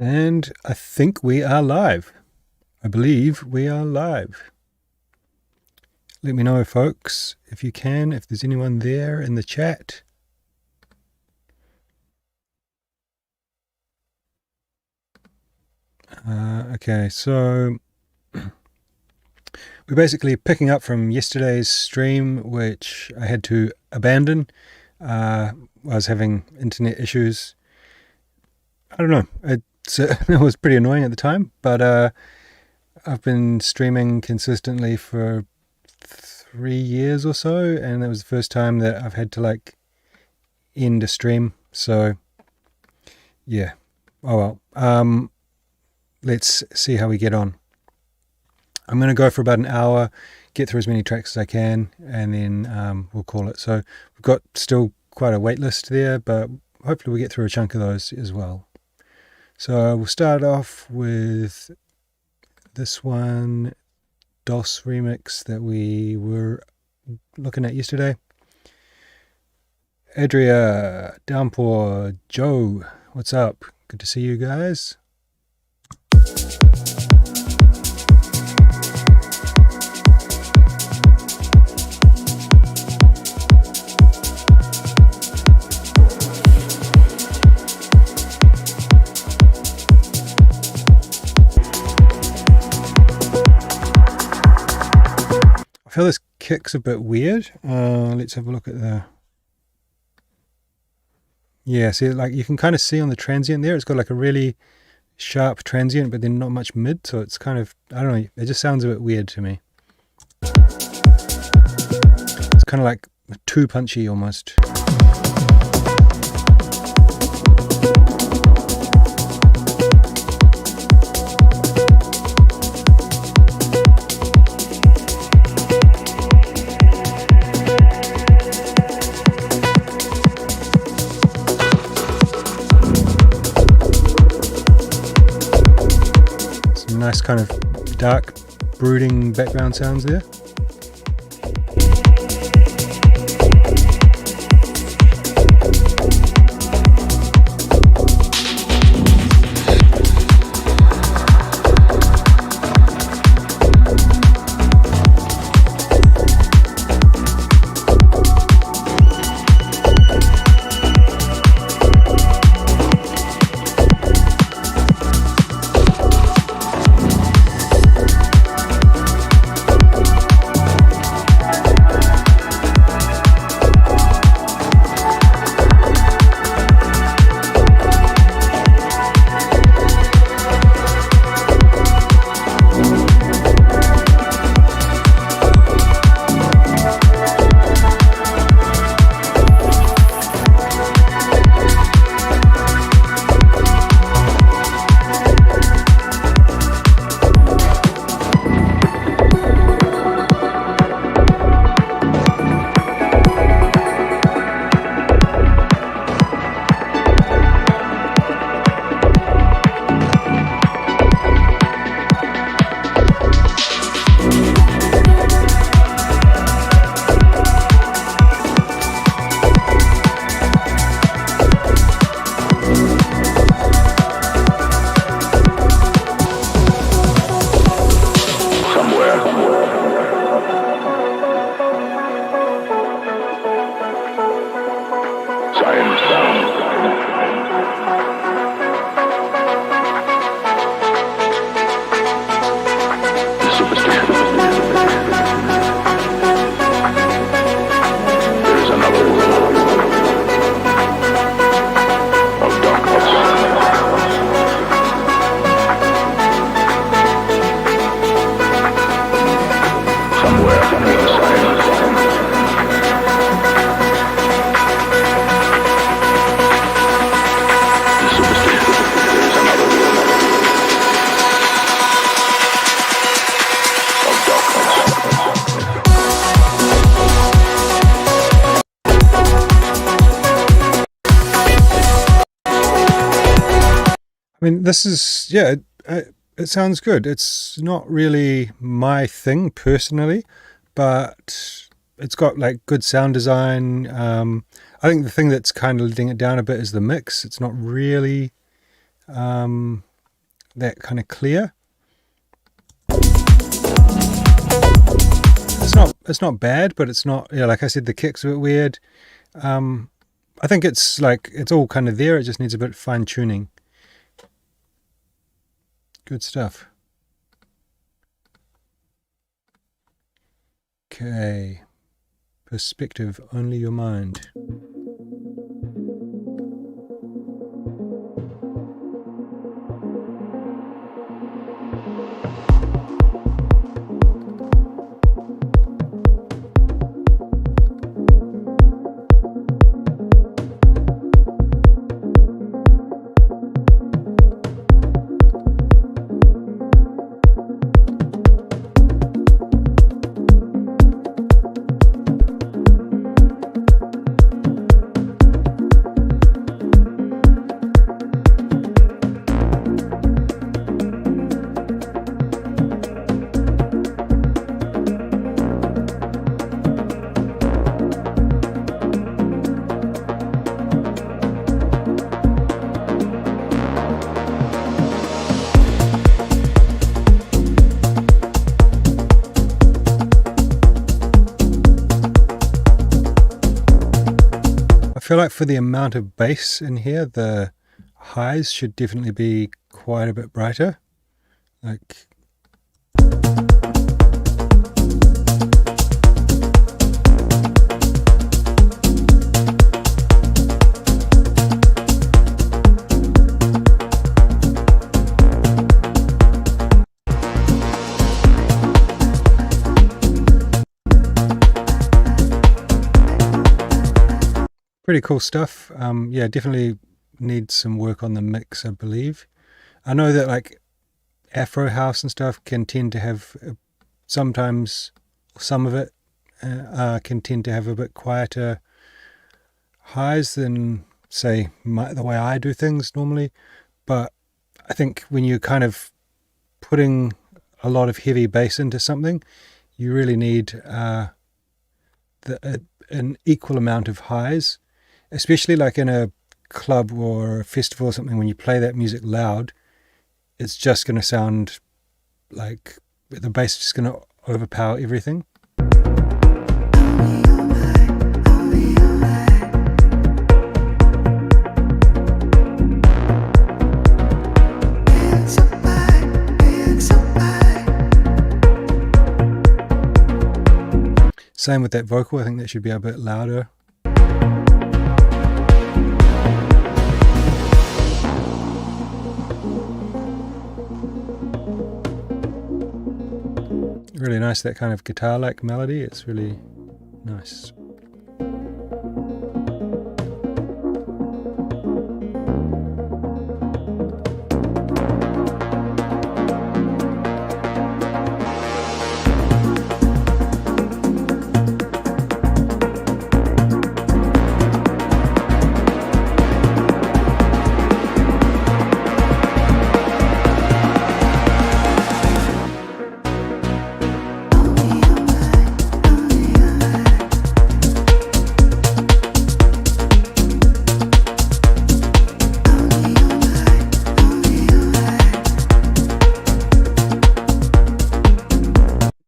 And I think we are live. I believe we are live. Let me know, folks, if you can, if there's anyone there in the chat. Okay, so we're basically picking up from yesterday's stream, which I had to abandon. I was having internet issues. I don't know. It was pretty annoying at the time, but I've been streaming consistently for 3 years or so, and that was the first time that I've had to end a stream. So yeah, oh well. Let's see how we get on. I'm going to go for about an hour, get through as many tracks as I can, and then we'll call it. So we've got still quite a wait list there, but hopefully we'll get through a chunk of those as well. So we'll start off with this one, DOS remix that we were looking at yesterday. Adria, Downpour, Joe, what's up? Good to see you guys. I feel this kick's a bit weird. Let's have a look at the... Yeah, see, you can kind of see on the transient there, it's got a really sharp transient, but then not much mid, so it's kind of, I don't know, it just sounds a bit weird to me. It's kind of too punchy almost. Nice kind of dark, brooding background sounds there. I mean, this is, yeah, it sounds good. It's not really my thing personally, but it's got good sound design. I think the thing that's kind of letting it down a bit is the mix. It's not really that kind of clear. It's not bad, but it's not, yeah, like I said, the kick's a bit weird. I think it's like, it's all kind of there, it just needs a bit of fine tuning. Good stuff. Okay, perspective, only your mind. I feel like for the amount of bass in here, the highs should definitely be quite a bit brighter. Like, pretty cool stuff. Yeah, definitely needs some work on the mix, I believe. I know that like Afro house and stuff can tend to have sometimes, some of it can tend to have a bit quieter highs than, say, the way I do things normally. But I think when you're kind of putting a lot of heavy bass into something, you really need an equal amount of highs, especially like in a club or a festival or something. When you play that music loud, it's just going to sound like the bass is just going to overpower everything. Same with that vocal, I think that should be a bit louder. Really nice, that kind of guitar-like melody. It's really nice.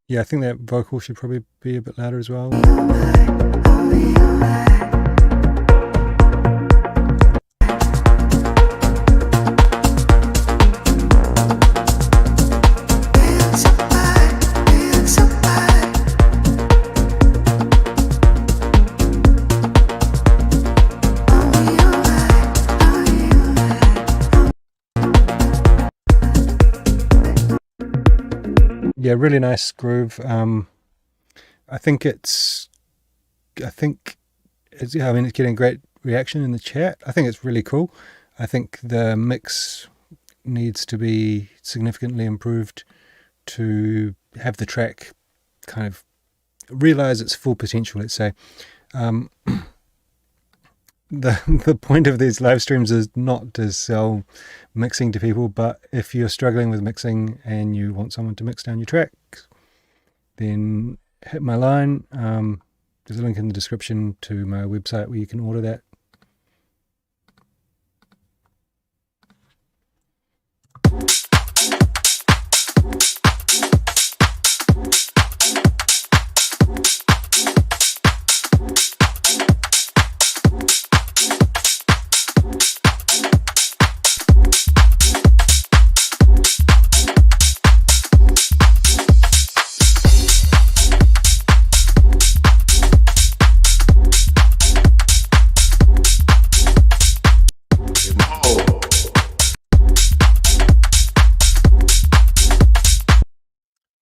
Yeah, I think that vocal should probably be a bit louder as well. Yeah, really nice groove. I think it's yeah, I mean, it's getting great reaction in the chat. I think it's really cool. I think the mix needs to be significantly improved to have the track kind of realize its full potential, let's say. The point of these live streams is not to sell mixing to people, but if you're struggling with mixing and you want someone to mix down your tracks, then hit my line. There's a link in the description to my website where you can order that.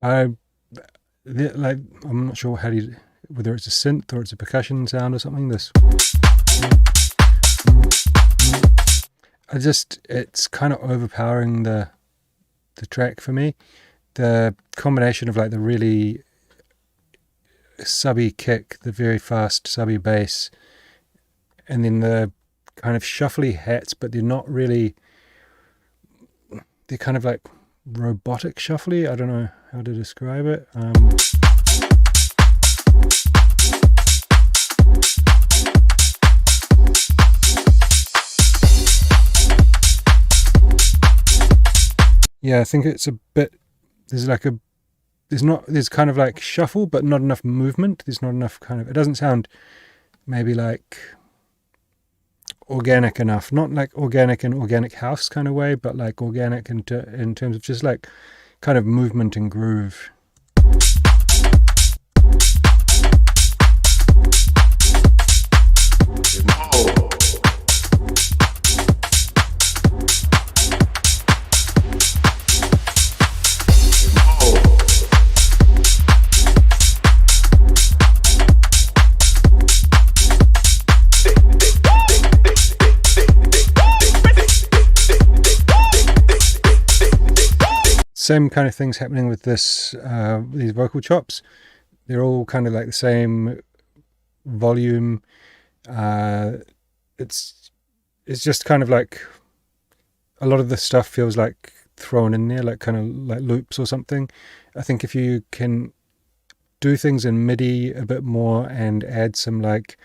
I like, I'm not sure whether it's a synth or it's a percussion sound or something. This, it's kind of overpowering the track for me. The combination of like the really subby kick, the very fast subby bass, and then the kind of shuffly hats, but they're not really, they're kind of like robotic shuffly. I don't know how to describe it. Yeah, I think it's a bit, there's kind of like shuffle, but not enough movement. There's not enough kind of, it doesn't sound maybe like organic enough, not like organic in organic house kind of way, but like organic in terms of just like kind of movement and groove. Same kind of things happening with these vocal chops. They're all kind of like the same volume. It's just kind of like a lot of the stuff feels like thrown in there, like kind of like loops or something. I think if you can do things in MIDI a bit more and add some like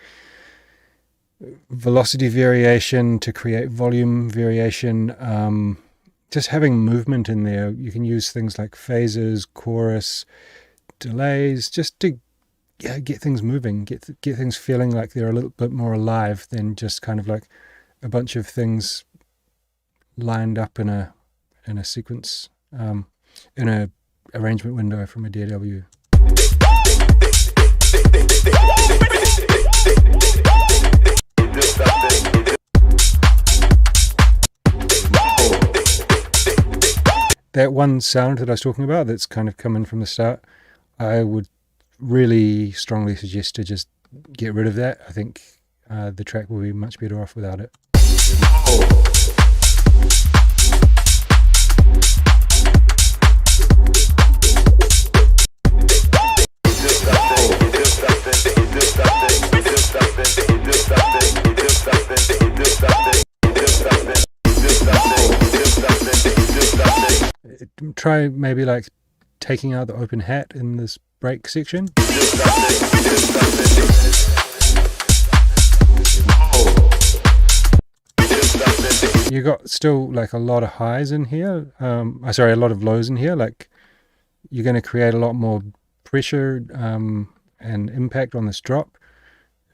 velocity variation to create volume variation, just having movement in there, you can use things like phases, chorus, delays, just to get things moving, get things feeling like they're a little bit more alive than just kind of like a bunch of things lined up in a sequence, in a arrangement window from a DAW. That one sound that I was talking about that's kind of come in from the start, I would really strongly suggest to just get rid of that. I think the track will be much better off without it. Try maybe like taking out the open hat in this break section. You got still like a lot of highs in here, a lot of lows in here. Like you're going to create a lot more pressure and impact on this drop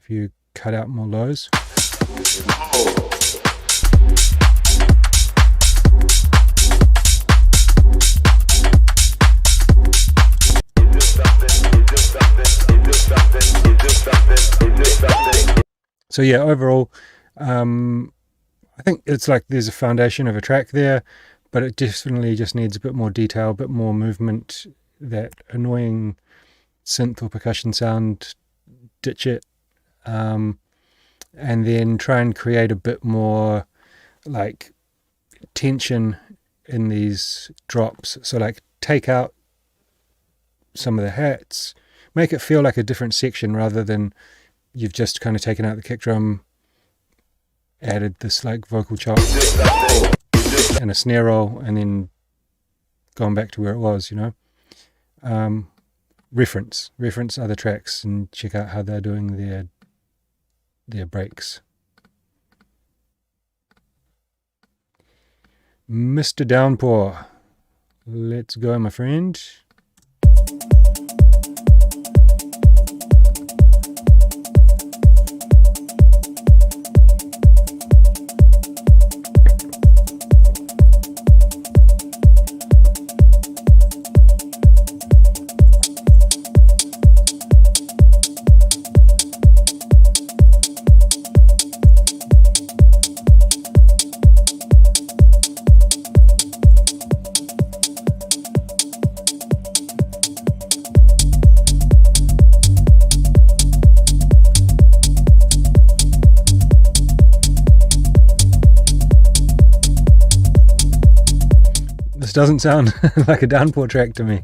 if you cut out more lows. So yeah, overall, I think it's like there's a foundation of a track there, but it definitely just needs a bit more detail, a bit more movement. That annoying synth or percussion sound, ditch it, and then try and create a bit more like tension in these drops. So like take out some of the hats, make it feel like a different section rather than you've just kind of taken out the kick drum, added this like vocal chop and a snare roll, and then gone back to where it was, you know. Reference other tracks and check out how they're doing their breaks. Mr. Downpour, let's go, my friend. This doesn't sound like a downpour track to me.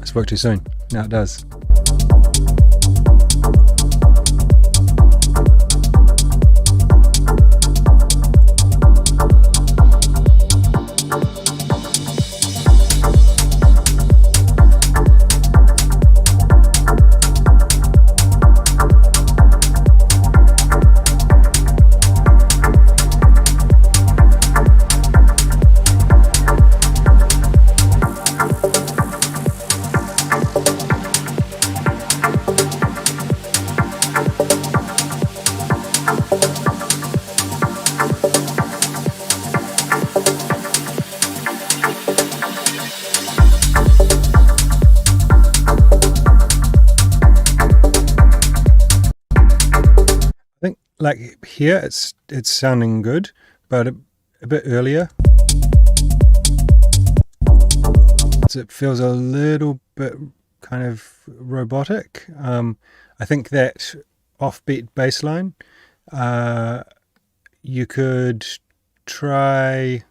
I spoke too soon. Now it does. Like here, it's sounding good, but a bit earlier. So it feels a little bit kind of robotic. I think that offbeat bass line, you could try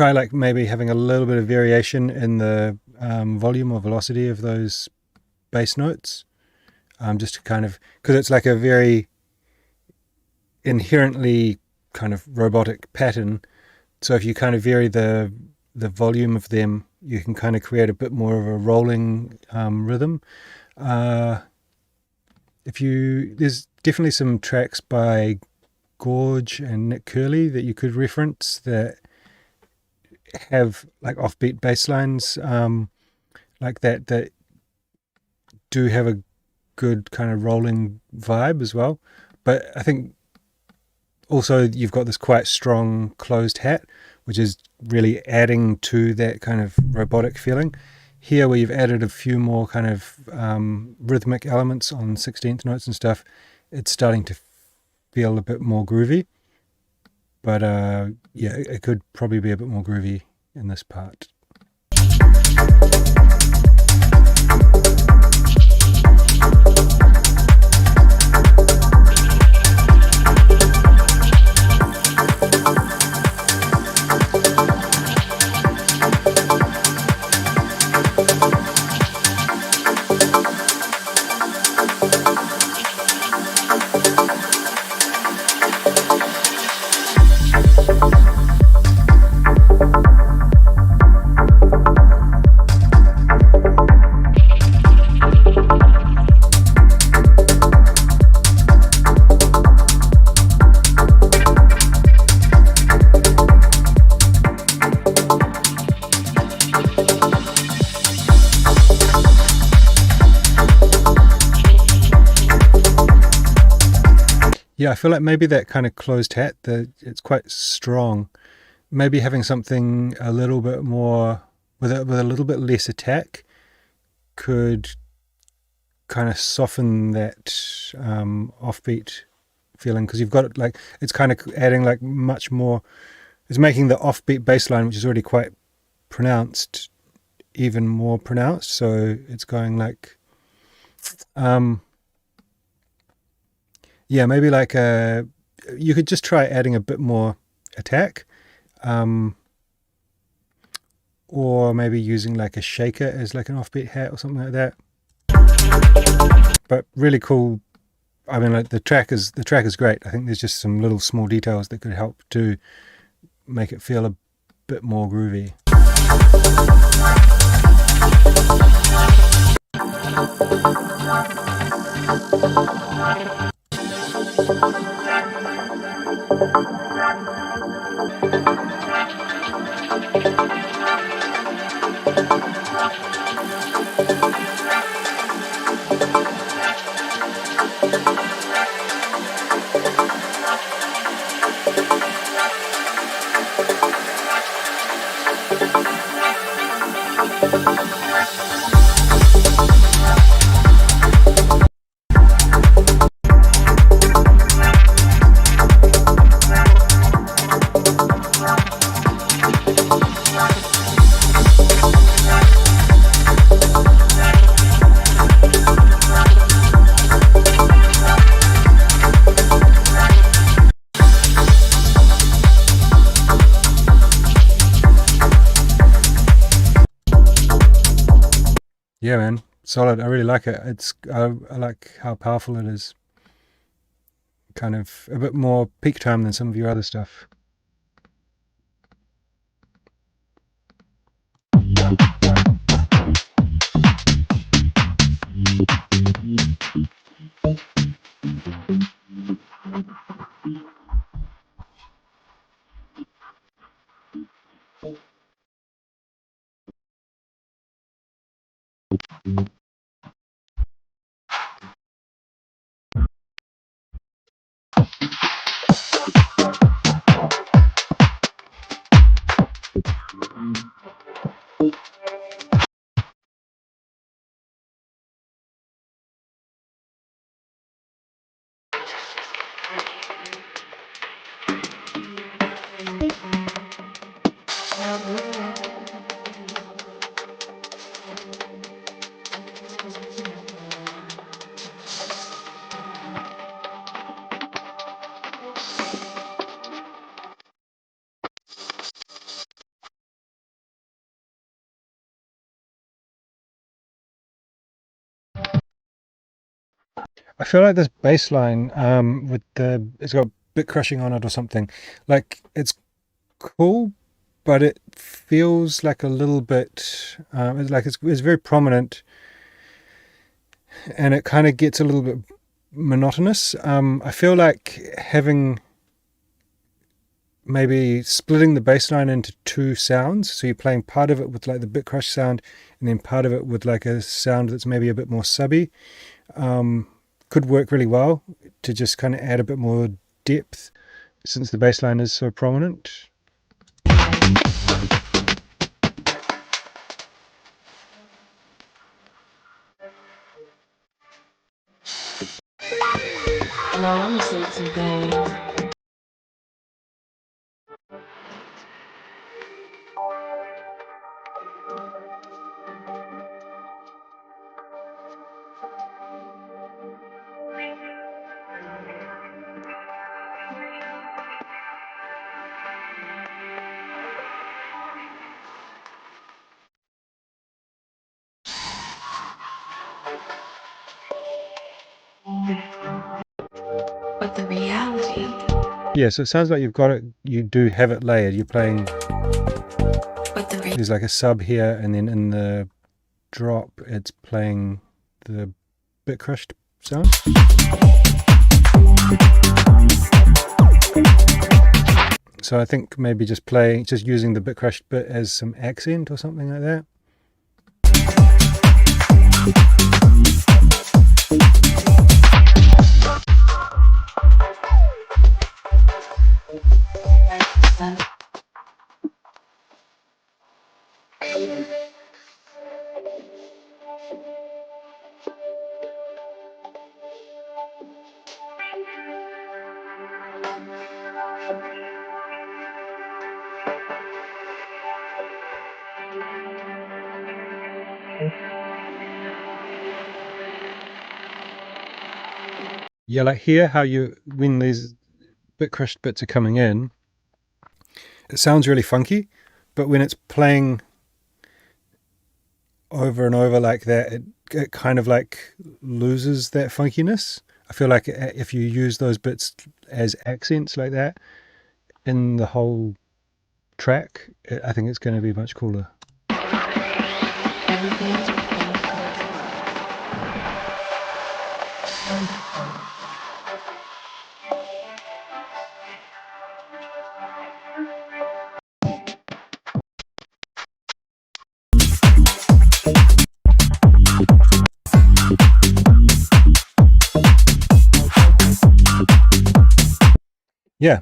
like maybe having a little bit of variation in the volume or velocity of those bass notes. Just to kind of, because it's like a very inherently kind of robotic pattern. So if you kind of vary the volume of them, you can kind of create a bit more of a rolling rhythm. There's definitely some tracks by Gorge and Nick Curley that you could reference that have like offbeat bass lines like that do have a good kind of rolling vibe as well. But I think also you've got this quite strong closed hat, which is really adding to that kind of robotic feeling. Here where you've added a few more kind of rhythmic elements on 16th notes and stuff, it's starting to feel a bit more groovy. But yeah, it could probably be a bit more groovy in this part. Yeah, I feel like maybe that kind of closed hat, it's quite strong. Maybe having something a little bit more, with a little bit less attack, could kind of soften that offbeat feeling, because you've got it like, it's kind of adding like much more, it's making the offbeat bass line, which is already quite pronounced, even more pronounced. So it's going like, yeah, maybe like you could just try adding a bit more attack, or maybe using like a shaker as like an offbeat hat or something like that. But really cool. I mean, like the track is great. I think there's just some little small details that could help to make it feel a bit more groovy. Yeah, man, solid. I really like it. I like how powerful it is. Kind of a bit more peak time than some of your other stuff. I feel like this bass line with it's got bit crushing on it or something. Like it's cool, but it feels like a little bit it's very prominent, and it kind of gets a little bit monotonous. I feel like having maybe splitting the bass line into two sounds, so you're playing part of it with like the bit crush sound, and then part of it with like a sound that's maybe a bit more subby. Could work really well to just kind of add a bit more depth since the bass line is so prominent. Now let me say something. But the reality. Yeah, so it sounds like you've got it, you do have it layered. You're playing, there's like a sub here, and then in the drop it's playing the bit crushed sound. So I think maybe just using the bit crushed bit as some accent or something like that. Yeah, like here, when these bit crushed bits are coming in, it sounds really funky, but when it's playing over and over like that, it kind of like loses that funkiness. I feel like if you use those bits as accents like that in the whole track, I think it's going to be much cooler. Yeah,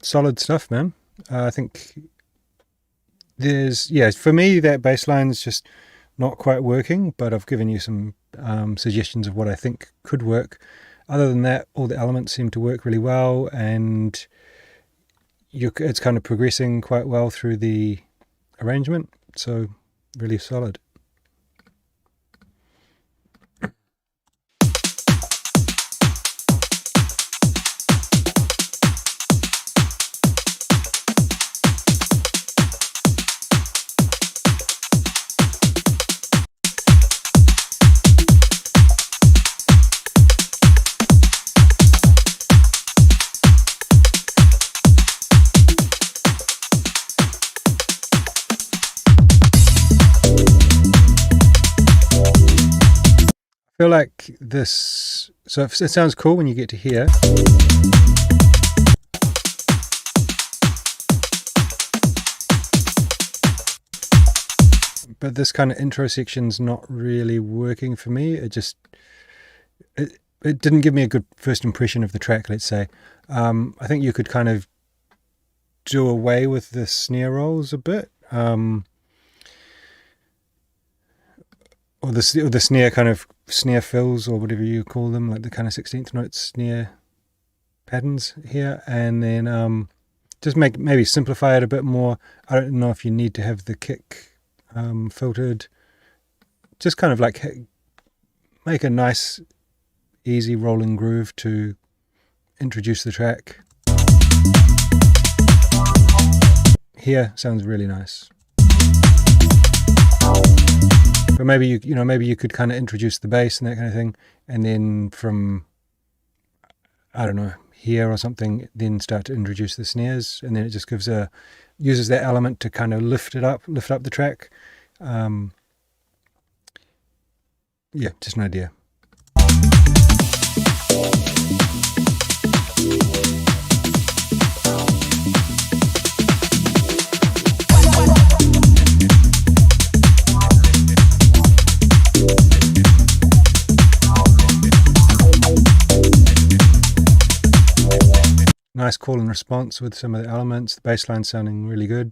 solid stuff, man. I think for me that bass line's just not quite working, but I've given you some suggestions of what I think could work. Other than that, all the elements seem to work really well, and it's kind of progressing quite well through the arrangement, so really solid. feel like this, so it sounds cool when you get to here. But this kind of intro section's not really working for me. It didn't give me a good first impression of the track, let's say. I think you could kind of do away with the snare rolls a bit. Or the snare kind of snare fills, or whatever you call them, like the kind of 16th note snare patterns here. And then just maybe simplify it a bit more. I don't know if you need to have the kick filtered. Just kind of like make a nice easy rolling groove to introduce the track. Here sounds really nice. But maybe you could kind of introduce the bass and that kind of thing, and then from, I don't know, here or something, then start to introduce the snares, and then it just uses that element to kind of lift up the track. Yeah, just an idea. Nice call and response with some of the elements. The bass line sounding really good.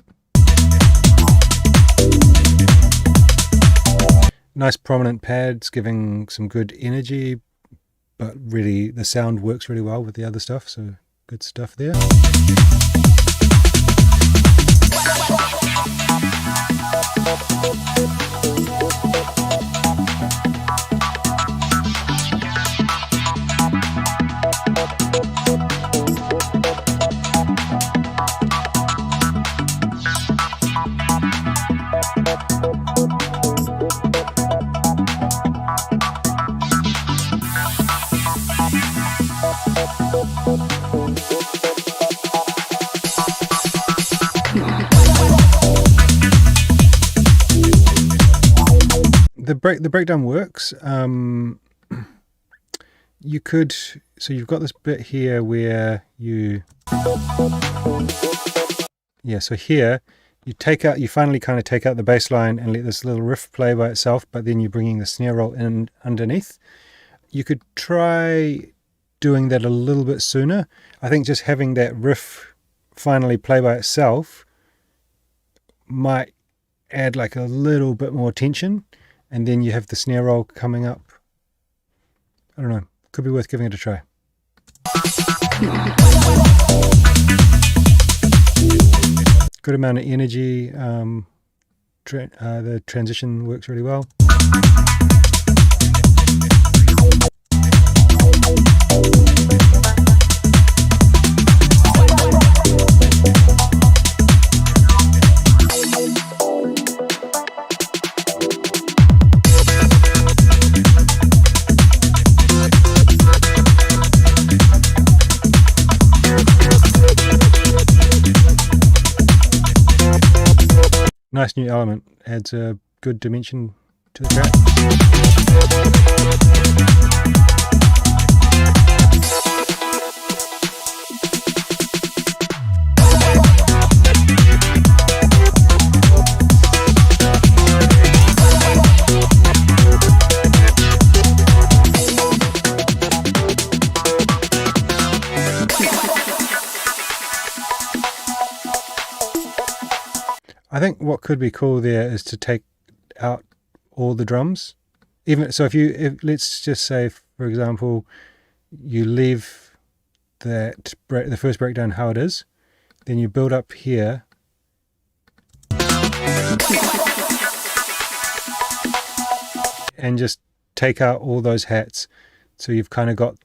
Nice prominent pads giving some good energy, but really the sound works really well with the other stuff, so good stuff there. The breakdown works. You could, so you've got this bit here where so here you finally kind of take out the bass line and let this little riff play by itself, but then you're bringing the snare roll in underneath. You could try doing that a little bit sooner. I think just having that riff finally play by itself might add like a little bit more tension, and then you have the snare roll coming up. I don't know, could be worth giving it a try. Good amount of energy. The transition works really well. Nice new element, adds a good dimension to the track. I think what could be cool there is to take out all the drums. Even so, if let's just say, for example, you leave the first breakdown how it is, then you build up here, and just take out all those hats. So you've kind of got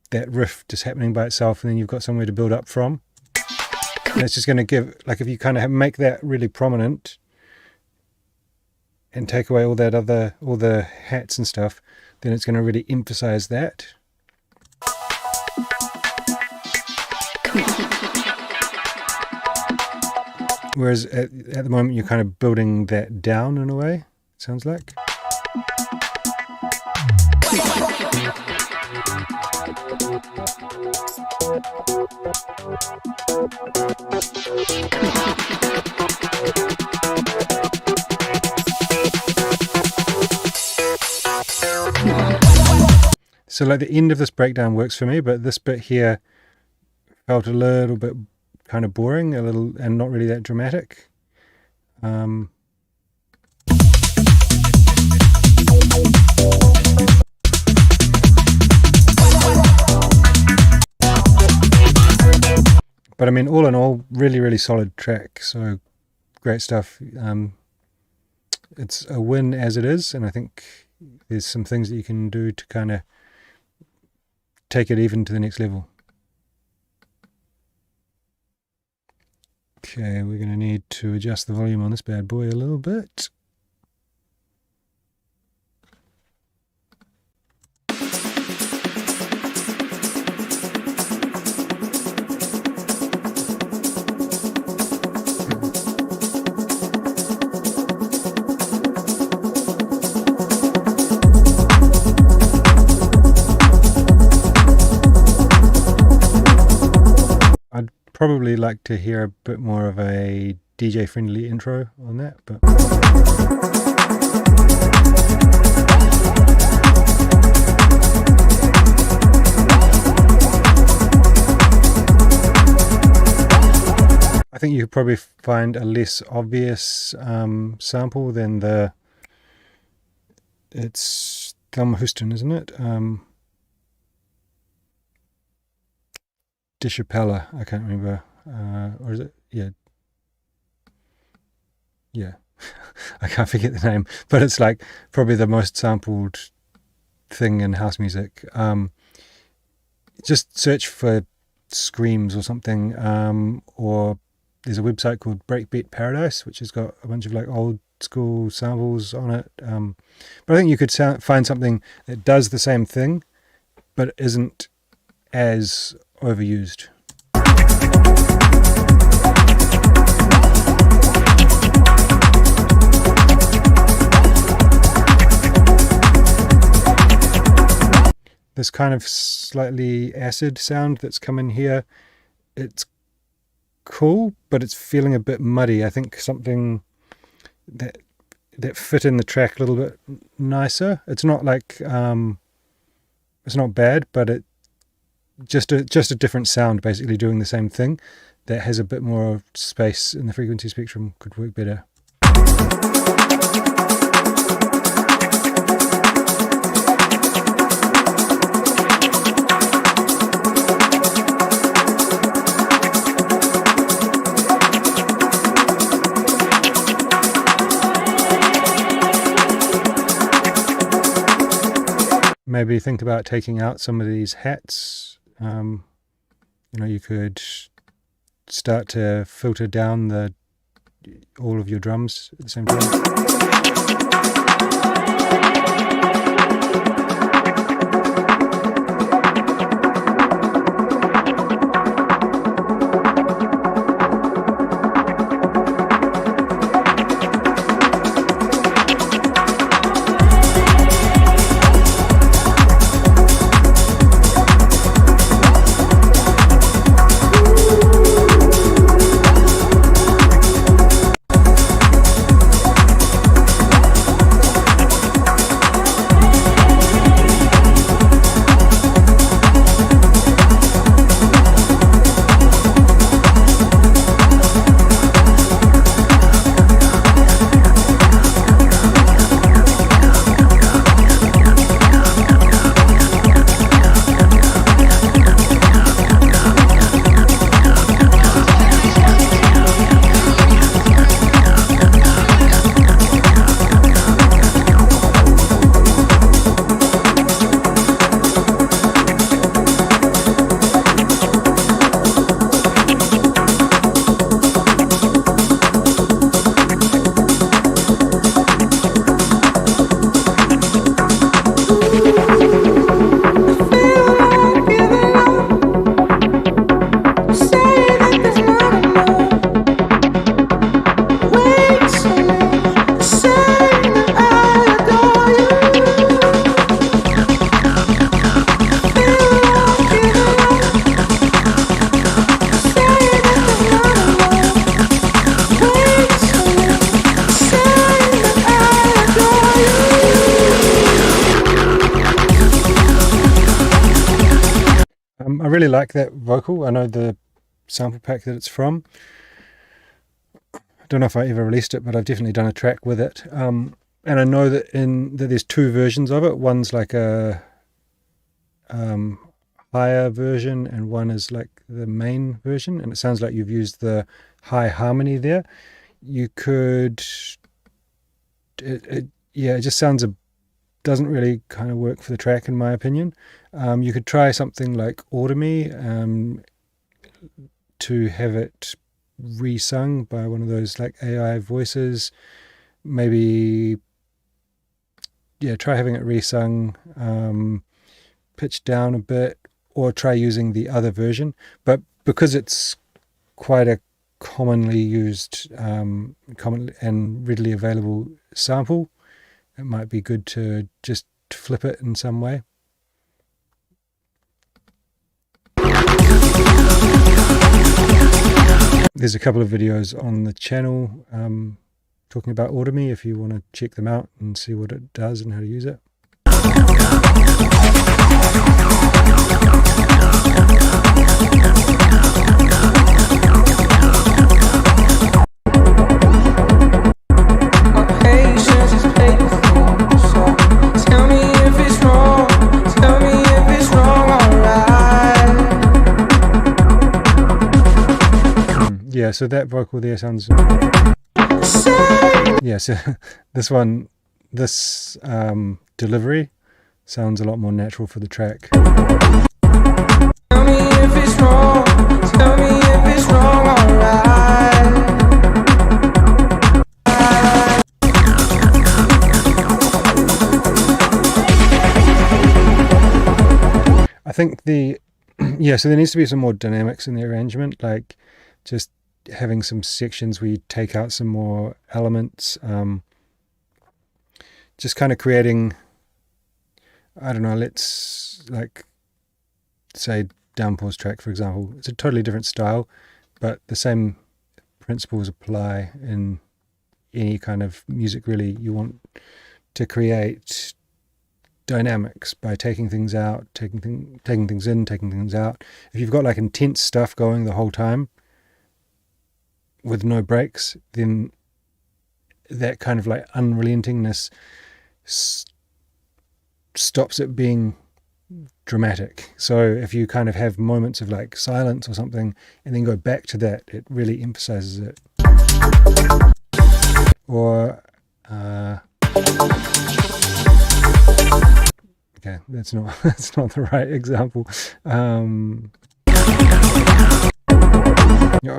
that riff just happening by itself, and then you've got somewhere to build up from. And it's just going to give, like, if you kind of make that really prominent and take away all the hats and stuff, then it's going to really emphasize that. Whereas at the moment you're kind of building that down in a way, it sounds like. So like the end of this breakdown works for me, but this bit here felt a little bit kind of boring, and not really that dramatic. But I mean, all in all, really, really solid track. So great stuff. It's a win as it is, and I think there's some things that you can do to kind of take it even to the next level. Okay, we're going to need to adjust the volume on this bad boy a little bit. Probably like to hear a bit more of a DJ friendly intro on that, but I think you could probably find a less obvious sample than it's Thelma Houston, isn't it? Dishapella, I can't remember, or is it? Yeah, I can't forget the name, but it's like probably the most sampled thing in house music. Just search for Screams or something, or there's a website called Breakbeat Paradise, which has got a bunch of like old school samples on it. But I think you could find something that does the same thing, but isn't as overused. This kind of slightly acid sound that's come in here, it's cool, but it's feeling a bit muddy. I think something that fit in the track a little bit nicer. It's not like it's not bad, but it just a different sound, basically doing the same thing that has a bit more space in the frequency spectrum could work better. Maybe think about taking out some of these hats. You could start to filter down all of your drums at the same time. I really like that vocal. I know the sample pack that it's from. I don't know if I ever released it, but I've definitely done a track with it. And I know that there's two versions of it. One's like a higher version, and one is like the main version. And it sounds like you've used the high harmony there. You could, it just sounds doesn't really kind of work for the track, in my opinion. You could try something like {USEA} to have it resung by one of those like AI voices. Maybe, try having it resung, pitched down a bit, or try using the other version. But because it's quite a commonly used, common and readily available sample, it might be good to just flip it in some way. There's a couple of videos on the channel talking about {USEA} if you want to check them out and see what it does and how to use it. Yeah, so that vocal there sounds... Yeah, so this delivery sounds a lot more natural for the track. Tell me if it's wrong, tell me if it's wrong, alright. I think so there needs to be some more dynamics in the arrangement, like just having some sections where you take out some more elements, just kind of creating, I don't know, let's like say Downpour's track, for example. It's a totally different style, but the same principles apply in any kind of music really. You want to create dynamics by taking things out, taking things in, taking things out. If you've got like intense stuff going the whole time with no breaks, then that kind of like unrelentingness stops it being dramatic. So if you kind of have moments of like silence or something and then go back to that, it really emphasizes it. Or okay, that's not the right example.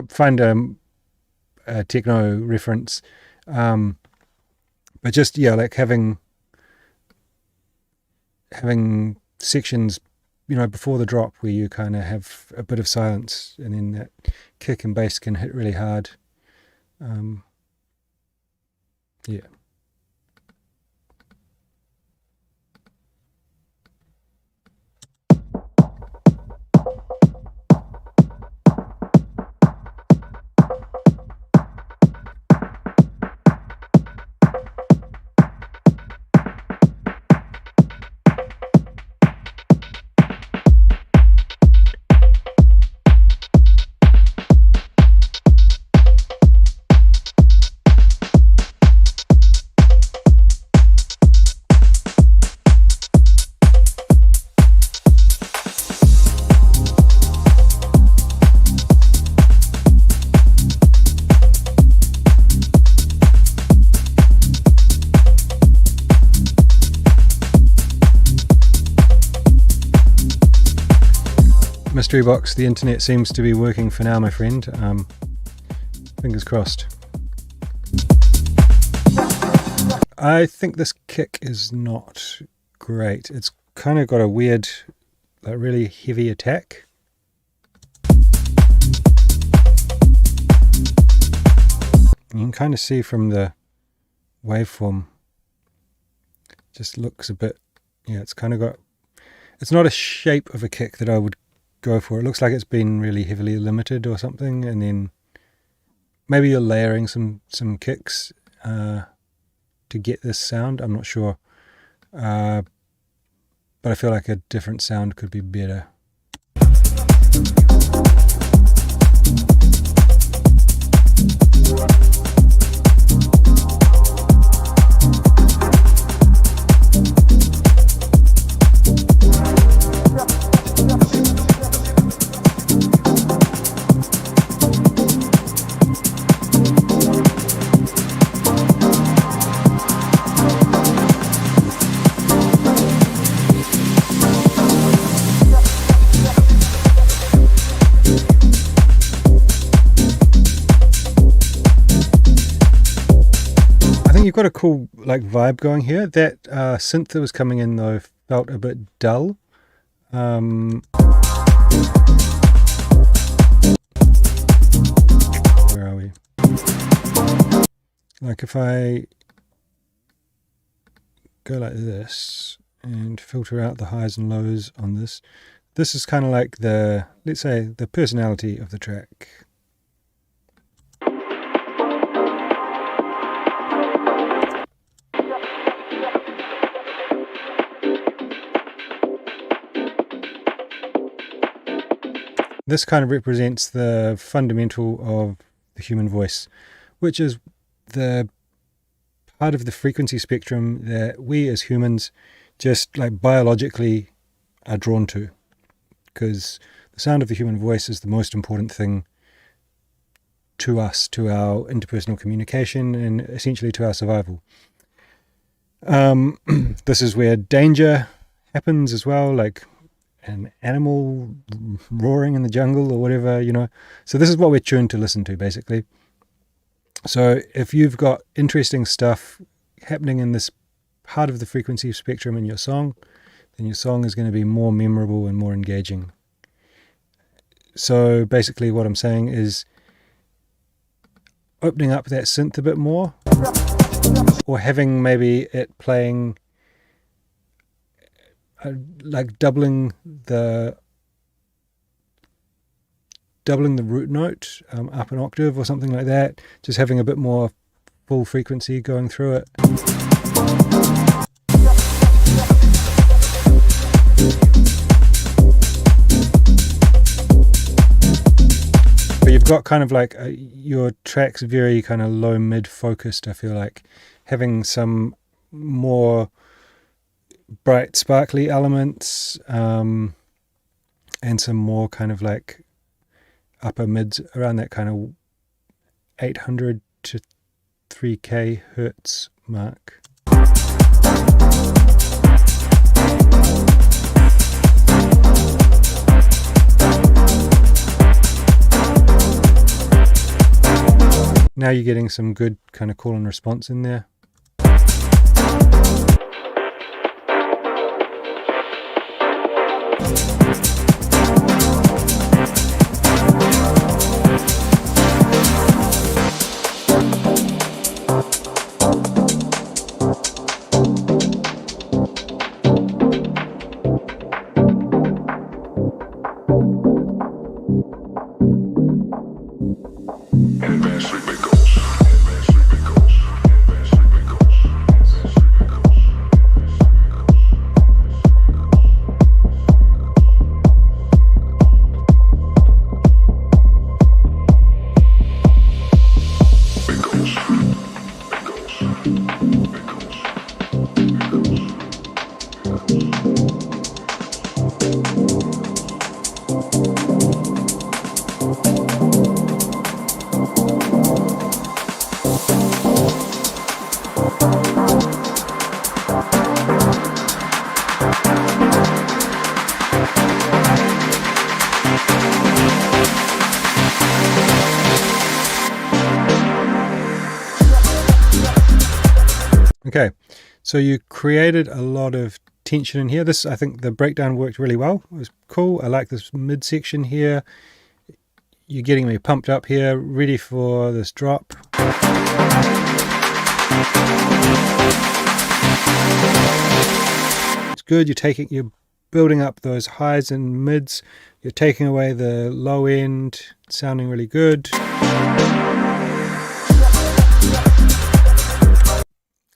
Find a techno reference, but just like having sections, before the drop where you kind of have a bit of silence, and then that kick and bass can hit really hard. Yeah. Mystery box, the internet seems to be working for now, my friend. Fingers crossed. I think this kick is not great. It's kind of got a weird, like really heavy attack. You can kind of see from the waveform, just looks a bit, it's kind of got, it's not a shape of a kick that I would go for. It looks like it's been really heavily limited or something, and then maybe you're layering some kicks to get this sound. I'm not sure, but I feel like a different sound could be better. you've got a cool like vibe going here. That synth that was coming in though felt a bit dull. Where are we? Like if I go like this and filter out the highs and lows on this, this is kind of like the, let's say, the personality of the track. This kind of represents the fundamental of the human voice, which is the part of the frequency spectrum that we as humans just like biologically are drawn to, because the sound of the human voice is the most important thing to us, to our interpersonal communication, and essentially to our survival. This is where danger happens as well, like an animal roaring in the jungle or whatever, you know. So this is what we're tuned to listen to, basically. So if you've got interesting stuff happening in this part of the frequency spectrum in your song, then your song is going to be more memorable and more engaging. So basically what I'm saying is opening up that synth a bit more, or having maybe it playing like doubling the root note up an octave or something like that, just having a bit more full frequency going through it. But you've got kind of like your track's very kind of low mid focused. I feel like having some more bright sparkly elements and some more kind of like upper mids around that kind of 800 to 3k hertz mark. Now you're getting some good kind of call and response in there. Okay, so you created a lot of tension in here. This, I think the breakdown worked really well. It was cool. I like this midsection here. You're getting me pumped up here, ready for this drop. It's good. You're building up those highs and mids. You're taking away the low end, sounding really good.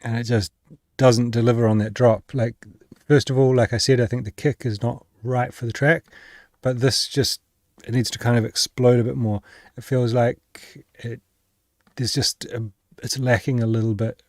And it just doesn't deliver on that drop. Like, first of all, like I said, I think the kick is not right for the track, but this just, it needs to kind of explode a bit more. It feels like it's lacking a little bit.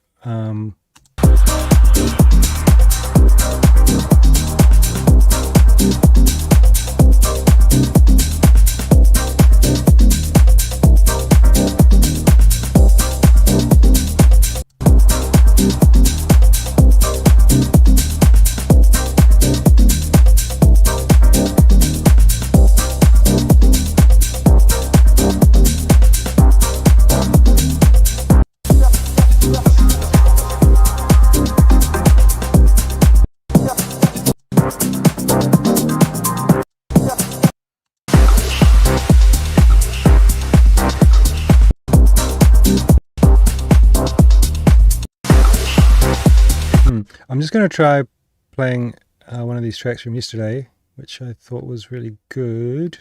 I'm just going to try playing one of these tracks from yesterday, which I thought was really good.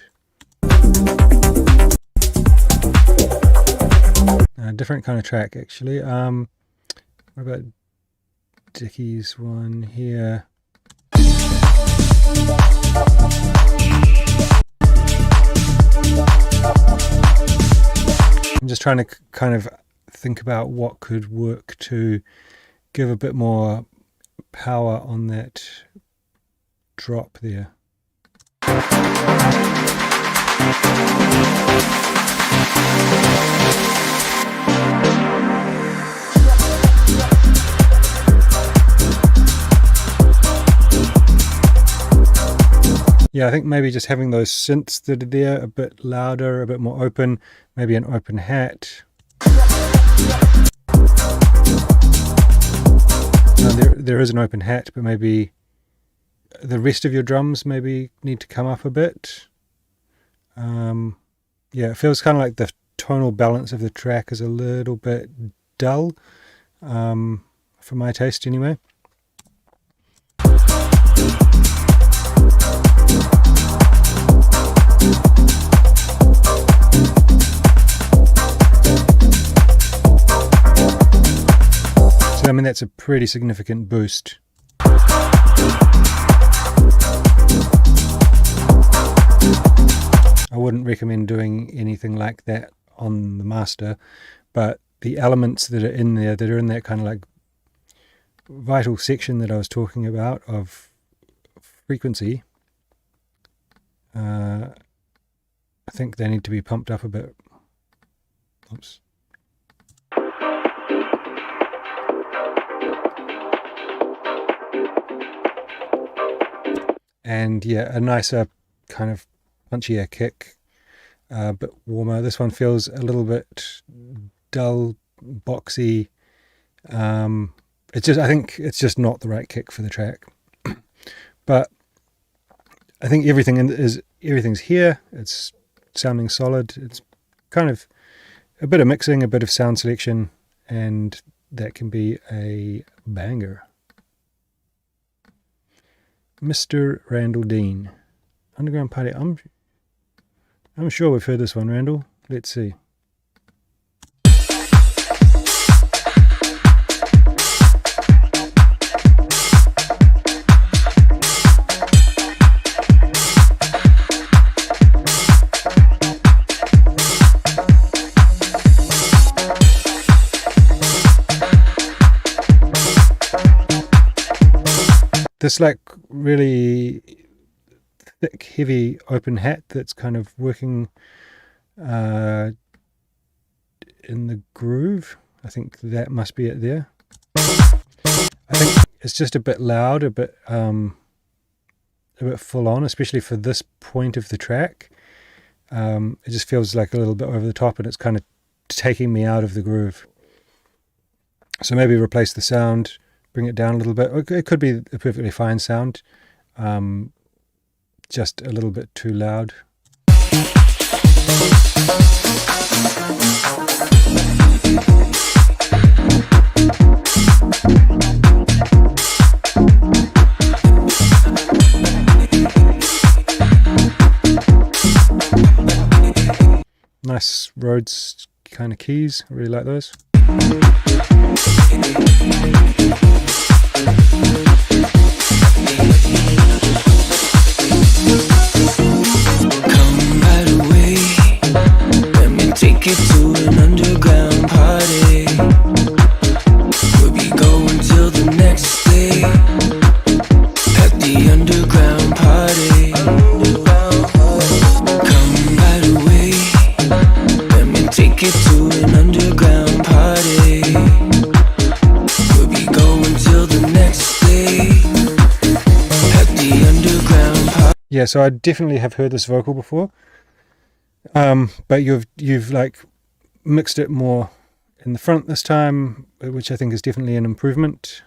A different kind of track, actually. What about Dickie's one here? I'm just trying to kind of think about what could work to give a bit more power on that drop there. Yeah, I think maybe just having those synths that are there a bit louder, a bit more open, maybe an open hat. There is an open hat, but maybe the rest of your drums maybe need to come up a bit. Yeah, it feels kind of like the tonal balance of the track is a little bit dull, for my taste anyway. I mean, that's a pretty significant boost. I wouldn't recommend doing anything like that on the master, but the elements that are in there, that are in that kind of like vital section that I was talking about of frequency, I think they need to be pumped up a bit. Oops. And yeah, a nicer kind of punchier kick, a bit warmer. This one feels a little bit dull, boxy. It's just, I think it's just not the right kick for the track. But I think everything's here. It's sounding solid. It's kind of a bit of mixing, a bit of sound selection, and that can be a banger. Mr. Randall Dean, Underground Party. I'm sure we've heard this one, Randall. Let's see. This like really thick, heavy open hat that's kind of working in the groove. I think that must be it there. I think it's just a bit loud, a bit full on, especially for this point of the track. It just feels like a little bit over the top, and it's kind of taking me out of the groove. So maybe replace the sound, bring it down a little bit. It could be a perfectly fine sound, just a little bit too loud. Nice Rhodes kind of keys. I really like those. Come right away, let me take you to an underground party. We'll be going till the next day at the underground party. Come right away, let me take you to an underground party. We'll be going till the next day at the underground party. Yeah, so I definitely have heard this vocal before, but you've like mixed it more in the front this time, which I think is definitely an improvement.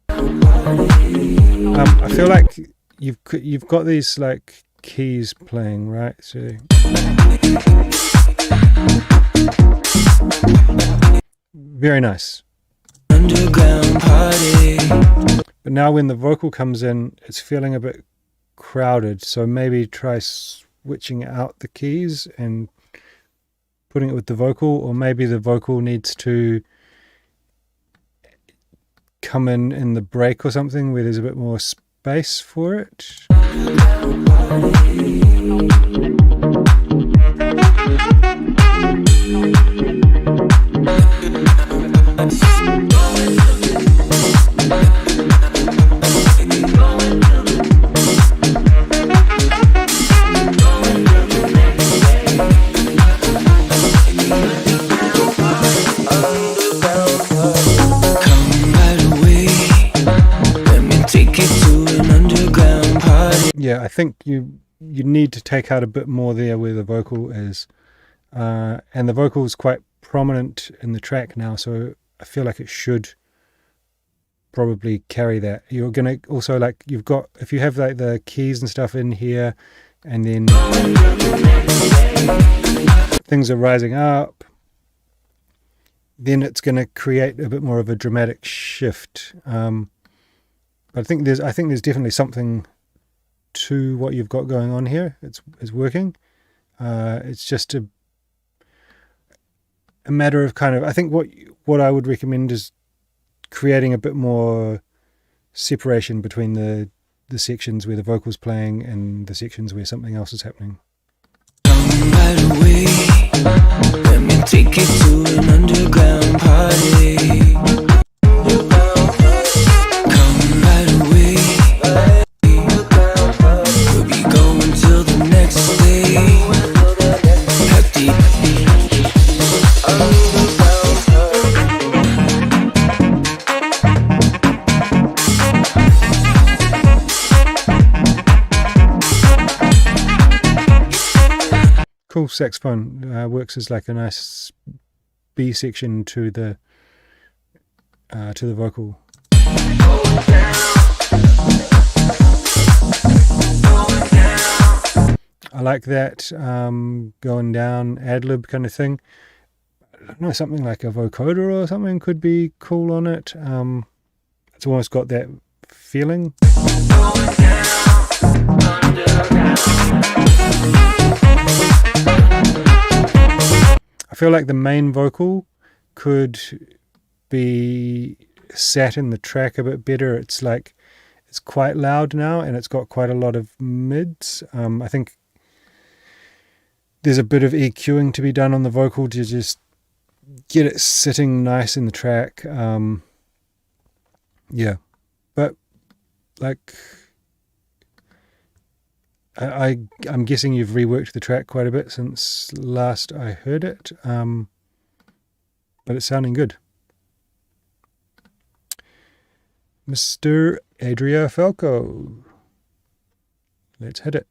I feel like you've got these like keys playing, right? So very nice. underground party. But now when the vocal comes in, it's feeling a bit crowded. So maybe try switching out the keys and putting it with the vocal, or maybe the vocal needs to come in the break or something where there's a bit more space for it. Yeah, I think you need to take out a bit more there where the vocal is, and the vocal is quite prominent in the track now, so I feel like it should probably carry that. You're gonna also, like, you've got, if you have like the keys and stuff in here, and then things are rising up, then it's going to create a bit more of a dramatic shift. But I think there's definitely something to what you've got going on here. It's working. It's just a matter of kind of, I think what I would recommend is creating a bit more separation between the sections where the vocal's playing and the sections where something else is happening. Come right away, let me take you to an underground party. Come right away, we'll be going till the next day. Cool saxophone, works as like a nice B section to the vocal. I like that going down ad-lib kind of thing. I don't know, something like a vocoder or something could be cool on it. It's almost got that feeling. I feel like the main vocal could be sat in the track a bit better. It's like, it's quite loud now, and it's got quite a lot of mids. I think there's a bit of EQing to be done on the vocal to just get it sitting nice in the track. Yeah, but like, I'm guessing you've reworked the track quite a bit since last I heard it, but it's sounding good. Mr. Adria Falco, let's hit it.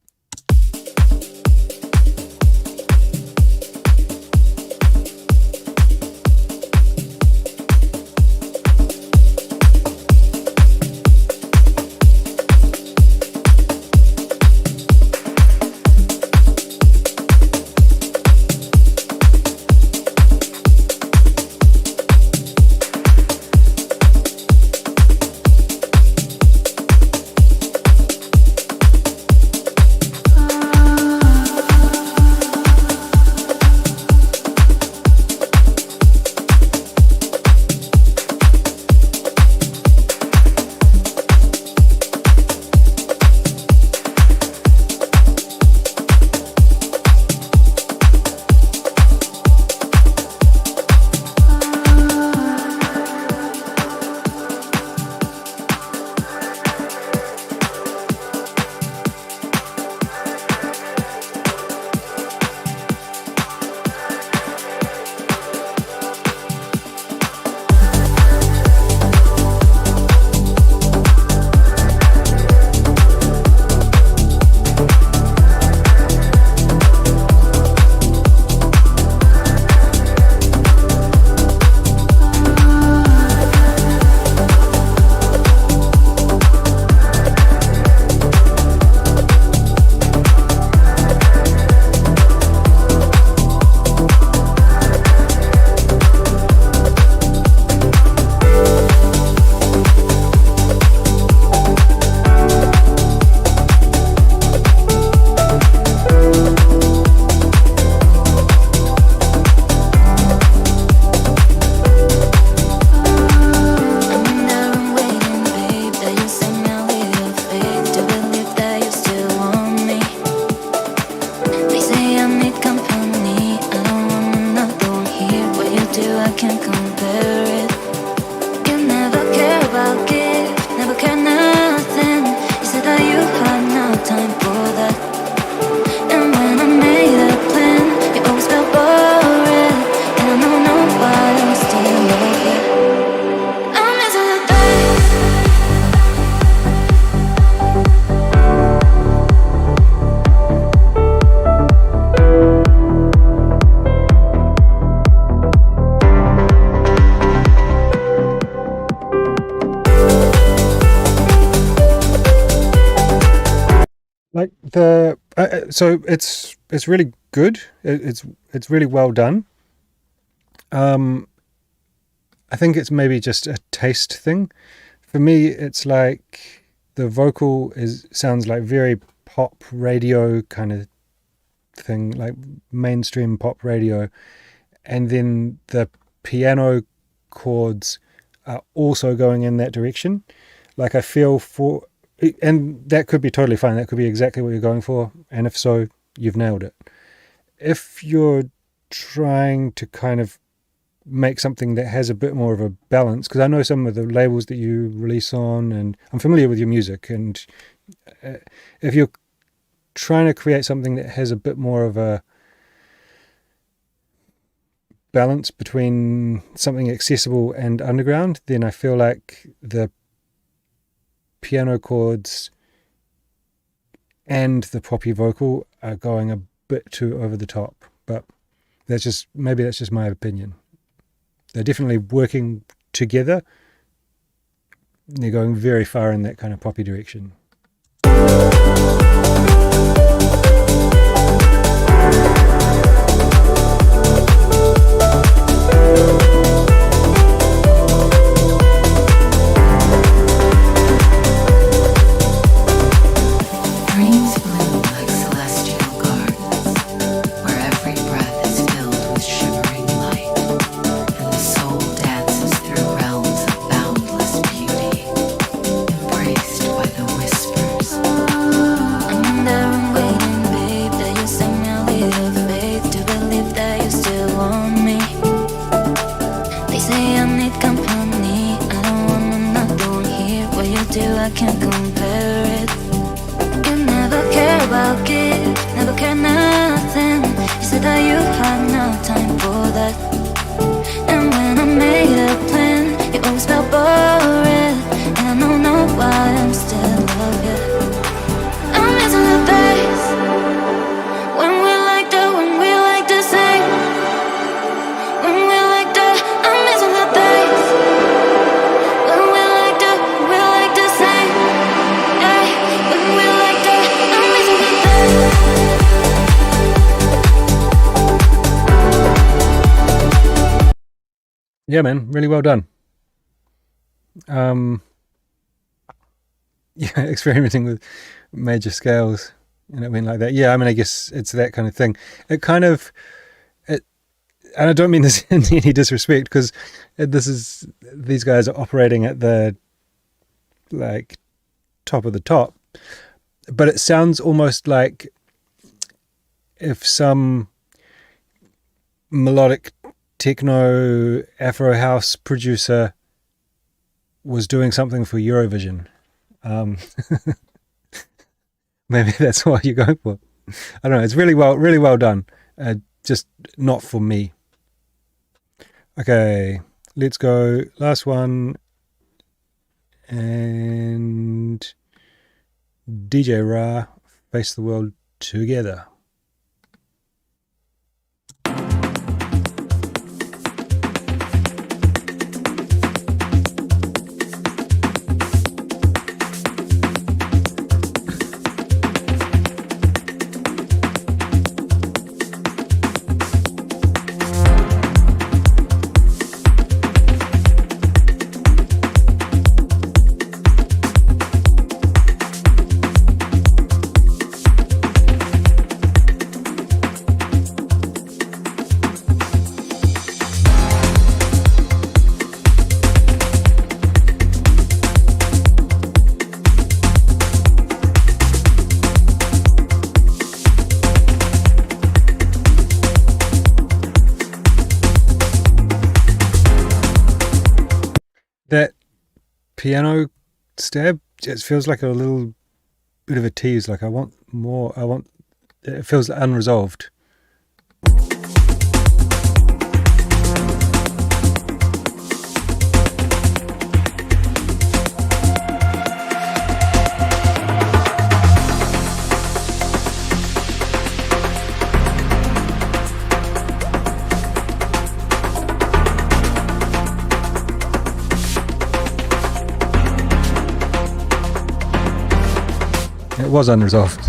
Like so it's really good. It's really well done. I think it's maybe just a taste thing. For me, it's like the vocal sounds like very pop radio kind of thing, like mainstream pop radio, and then the piano chords are also going in that direction. Like I feel and that could be totally fine. That could be exactly what you're going for, and if so, you've nailed it. If you're trying to kind of make something that has a bit more of a balance, because I know some of the labels that you release on, and I'm familiar with your music, and if you're trying to create something that has a bit more of a balance between something accessible and underground, then I feel like the piano chords and the poppy vocal are going a bit too over the top. But maybe that's just my opinion. They're definitely working together. They're going very far in that kind of poppy direction. Yeah, man, really well done. Yeah, experimenting with major scales, and it went like that. Yeah, I mean, I guess it's that kind of thing. And I don't mean this in any disrespect, because these guys are operating at the like top of the top, but it sounds almost like if some melodic techno Afro house producer was doing something for Eurovision. Maybe that's what you're going for. I don't know. It's really well done. Just not for me. Okay, let's go. Last one. And DJ Ra, Face the World Together. That piano stab just feels like a little bit of a tease. Like I want more. It feels unresolved. was unresolved.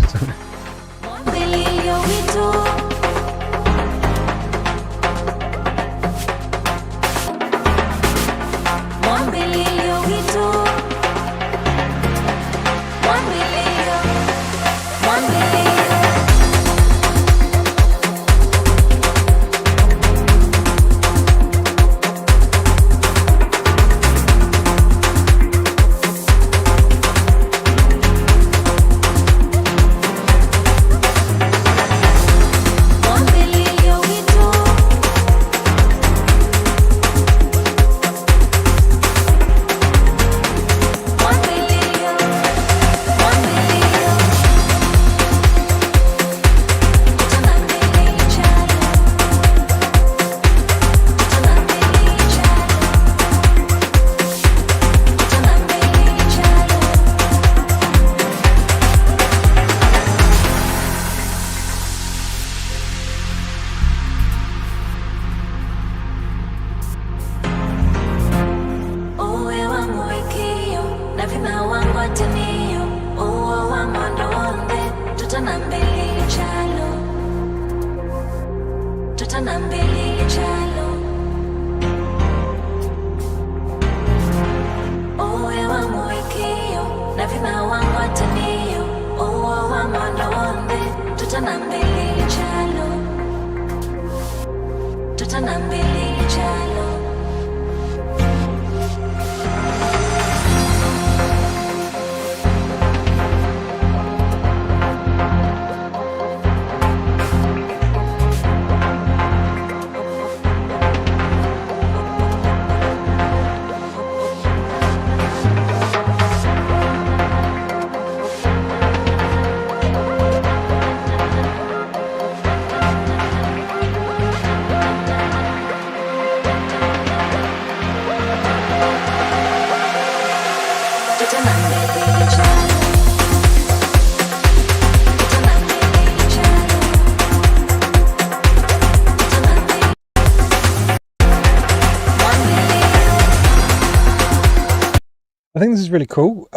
I think this is really cool.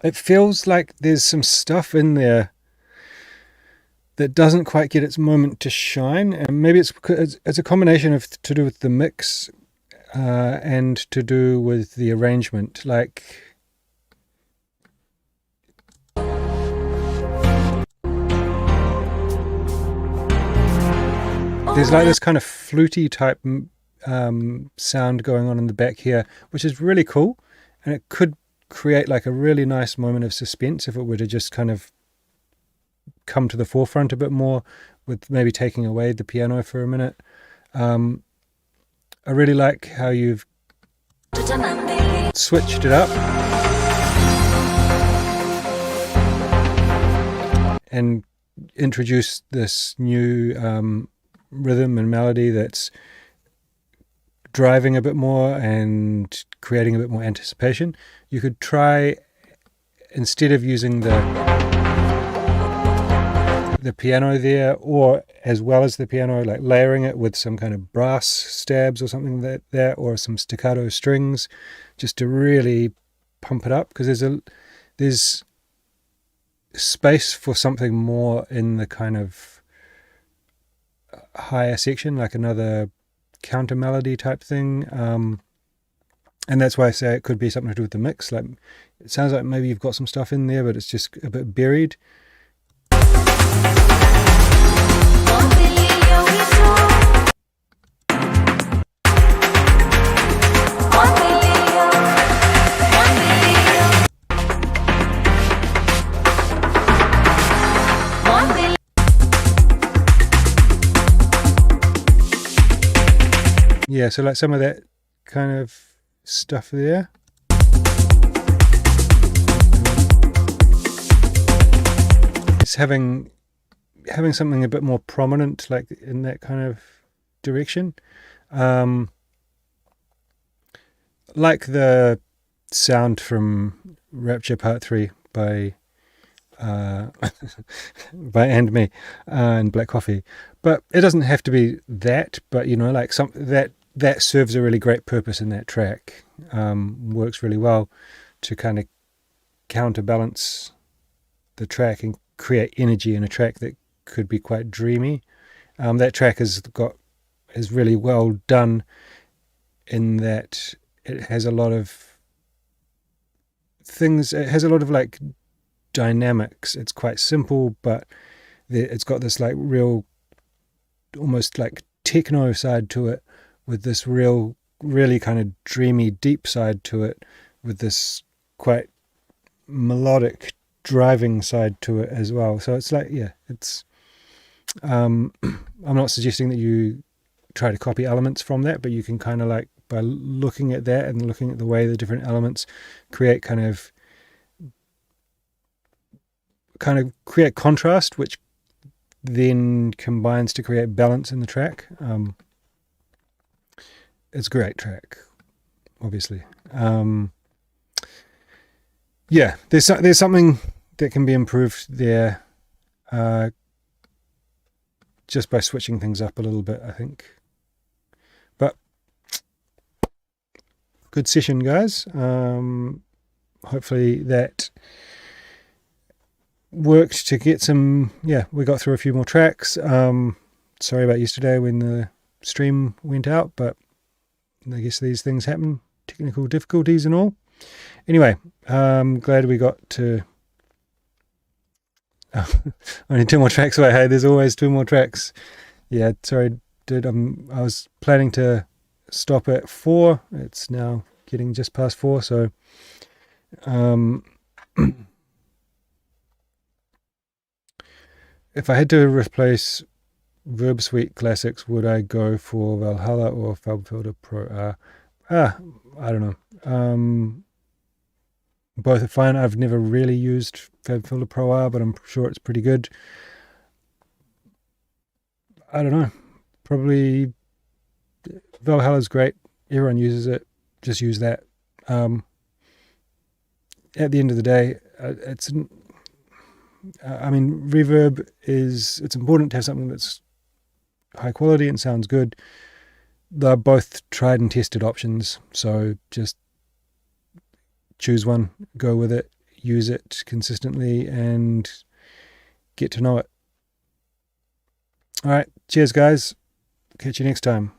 It feels like there's some stuff in there that doesn't quite get its moment to shine, and maybe it's a combination of to do with the mix and to do with the arrangement. Like there's like this kind of fluty type sound going on in the back here, which is really cool, and it could create like a really nice moment of suspense if it were to just kind of come to the forefront a bit more, with maybe taking away the piano for a minute. I really like how you've switched it up and introduced this new rhythm and melody that's driving a bit more and creating a bit more anticipation. You could try, instead of using the piano there, or as well as the piano, like layering it with some kind of brass stabs or something like that, or some staccato strings, just to really pump it up, because there's space for something more in the kind of higher section, like another counter melody type thing, and that's why I say it could be something to do with the mix. Like it sounds like maybe you've got some stuff in there, but it's just a bit buried. Yeah, so like some of that kind of stuff there. It's having something a bit more prominent, like in that kind of direction. Like the sound from Rapture Part 3 by by And Me and Black Coffee. But it doesn't have to be that, but you know, like that serves a really great purpose in that track. Works really well to kind of counterbalance the track and create energy in a track that could be quite dreamy. That track is really well done in that it has a lot of things. It has a lot of like dynamics. It's quite simple, but it's got this like real, almost like techno side to it, with this really kind of dreamy, deep side to it, with this quite melodic driving side to it as well. So it's like, yeah, it's I'm not suggesting that you try to copy elements from that, but you can kind of like, by looking at that and looking at the way the different elements create create contrast, which then combines to create balance in the track. It's a great track, obviously. Yeah, there's something that can be improved there, just by switching things up a little bit, I think. But good session, guys. Hopefully that worked to get some. Yeah, we got through a few more tracks. Sorry about yesterday when the stream went out, but I guess these things happen, technical difficulties and all. Anyway, glad we got to only 2 more tracks away. Hey, there's always 2 more tracks. Yeah, sorry, dude. I was planning to stop at 4. It's now getting just past 4, so if I had to replace Verb Suite Classics, would I go for Valhalla or FabFilter Pro? I don't know. Both are fine. I've never really used FabFilter Pro R, but I'm sure it's pretty good. I don't know. Probably Valhalla's great. Everyone uses it. Just use that. At the end of the day, it's important to have something that's high quality and sounds good. They're both tried and tested options, so just choose one, go with it, use it consistently, and get to know it. All right, cheers guys. Catch you next time.